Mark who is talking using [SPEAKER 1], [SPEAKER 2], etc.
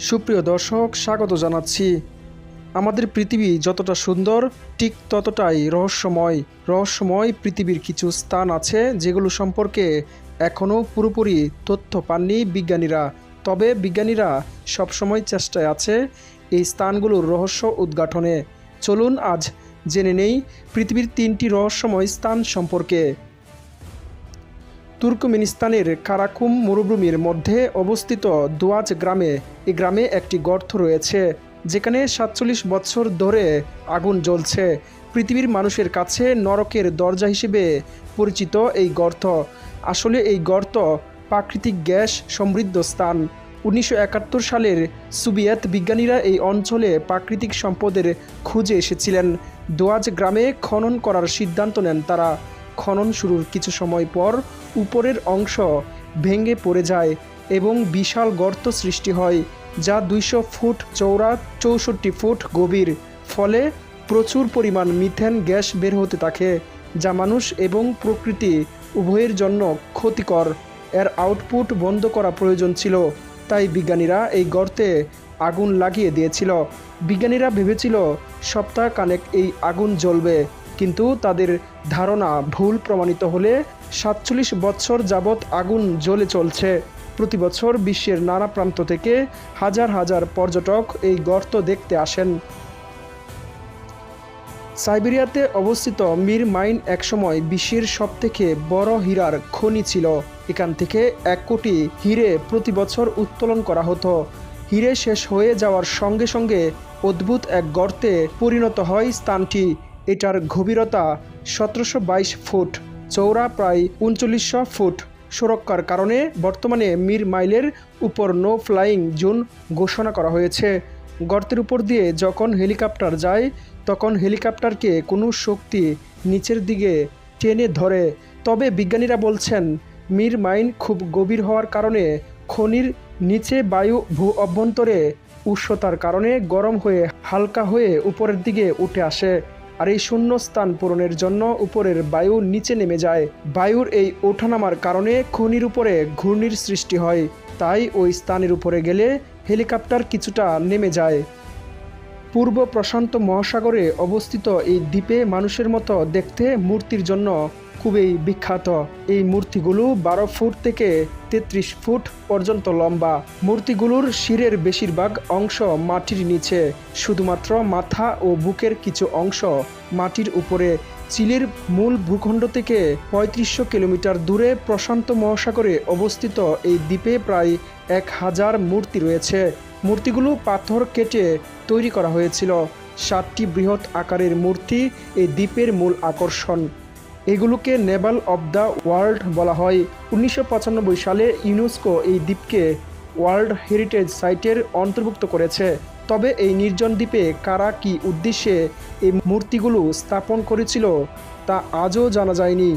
[SPEAKER 1] সুপ্রিয় দর্শক, স্বাগত জানাচ্ছি। আমাদের পৃথিবী যতটা সুন্দর ঠিক ততটাই রহস্যময় পৃথিবীর কিছু স্থান আছে যেগুলো সম্পর্কে এখনও পুরোপুরি তথ্য পাননি বিজ্ঞানীরা। তবে বিজ্ঞানীরা সবসময় চেষ্টায় আছে এই স্থানগুলোর রহস্য উদ্ঘাটনে। চলুন আজ জেনে নেই পৃথিবীর 3টি রহস্যময় স্থান সম্পর্কে। তুর্কমেনিস্তানের কারাকুম মরুভূমির মধ্যে অবস্থিত দুয়াজ গ্রামে একটি গর্ত রয়েছে যেখানে ৪৭ বছর ধরে আগুন জ্বলছে। পৃথিবীর মানুষের কাছে নরকের দরজা হিসেবে পরিচিত এই গর্ত। আসলে এই গর্ত প্রাকৃতিক গ্যাস সমৃদ্ধ স্থান। ১৯৭১ সালের সোভিয়েত বিজ্ঞানীরা এই অঞ্চলে প্রাকৃতিক সম্পদের খুঁজে এসেছিলেন। দোয়াজ গ্রামে খনন করার সিদ্ধান্ত নেন তারা। খনন শুরুর কিছু সময় পর উপরের অংশ ভেঙে পড়ে যায় এবং বিশাল গর্ত সৃষ্টি হয়, যা ২০০ ফুট চওড়া, ৬৪ ফুট গভীর। ফলে প্রচুর পরিমাণ মিথেন গ্যাস বের হতে থাকে, যা মানুষ এবং প্রকৃতি উভয়ের জন্য ক্ষতিকর। এর আউটপুট বন্ধ করা প্রয়োজন ছিল, তাই বিজ্ঞানীরা এই গর্তে আগুন লাগিয়ে দিয়েছিল। বিজ্ঞানীরা ভেবেছিল সপ্তাহখানেক এই আগুন জ্বলবে, কিন্তু তাদের ধারণা ভুল প্রমাণিত হলে ৪৭ বছর যাবৎ আগুন জ্বলে চলছে। প্রতি বছর বিশ্বের নানা প্রান্ত থেকে হাজার হাজার পর্যটক এই গর্ত দেখতে আসেন। সাইবেরিয়াতে অবস্থিত মির মাইন একসময় বিশ্বের সবথেকে বড় হীরার খনি ছিল। এখান থেকে ১ কোটি হিরে প্রতি বছর উত্তোলন করা হতো। হিরে শেষ হয়ে যাওয়ার সঙ্গে সঙ্গে অদ্ভুত এক গর্তে পরিণত হয় স্থানটি। এটার গভীরতা ১৭২২ ফুট, চওড়া প্রায় ৩৯০০ ফুট। সুরক্ষার কারণে বর্তমানে মির মাইলের উপর নো ফ্লাইং জোন ঘোষণা করা হয়েছে। গর্তের উপর দিয়ে যখন হেলিকপ্টার যায় তখন হেলিকপ্টারকে কোনো শক্তি নিচের দিকে টেনে ধরে। তবে বিজ্ঞানীরা বলছেন মির মাইন খুব গভীর হওয়ার কারণে খনির নিচে বায়ু ভূ অভ্যন্তরে উষ্ণতার কারণে গরম হয়ে হালকা হয়ে উপরের দিকে উঠে আসে, আর এই শূন্য স্থান পূরণের জন্য উপরের বায়ু নিচে নেমে যায়। বায়ুর এই ওঠানামার কারণে খনির উপরে ঘূর্ণির সৃষ্টি হয়, তাই ওই স্থানের উপরে গেলে হেলিকপ্টার কিছুটা নেমে যায়। পূর্ব প্রশান্ত মহাসাগরে অবস্থিত এই দ্বীপে মানুষের মতো দেখতে মূর্তির জন্য খুবই বিখ্যাত। এই মূর্তিগুলো ১২ ফুট থেকে ৩৩ ফুট পর্যন্ত লম্বা। মূর্তিগুলোর শিরের বেশিরভাগ অংশ মাটির নিচে, শুধুমাত্র মাথা ও বুকের কিছু অংশ মাটির উপরে। চিলির মূল ভূখণ্ড থেকে ৩৫০০ কিলোমিটার দূরে প্রশান্ত মহাসাগরে অবস্থিত এই দ্বীপে প্রায় ১,০০০ মূর্তি রয়েছে। মূর্তিগুলো পাথর কেটে তৈরি করা হয়েছিল। ৭টি বৃহৎ আকারের মূর্তি এই দ্বীপের মূল আকর্ষণ। এগুলোকে নেভাল অব দ্য ওয়ার্ল্ড বলা হয়। ১৯৯৫ সালে ইউনেস্কো এই দ্বীপকে ওয়ার্ল্ড হেরিটেজ সাইটের অন্তর্ভুক্ত করেছে। তবে এই নির্জন দ্বীপে কারা কী উদ্দেশ্যে এই মূর্তিগুলো স্থাপন করেছিল তা আজও জানা যায়নি।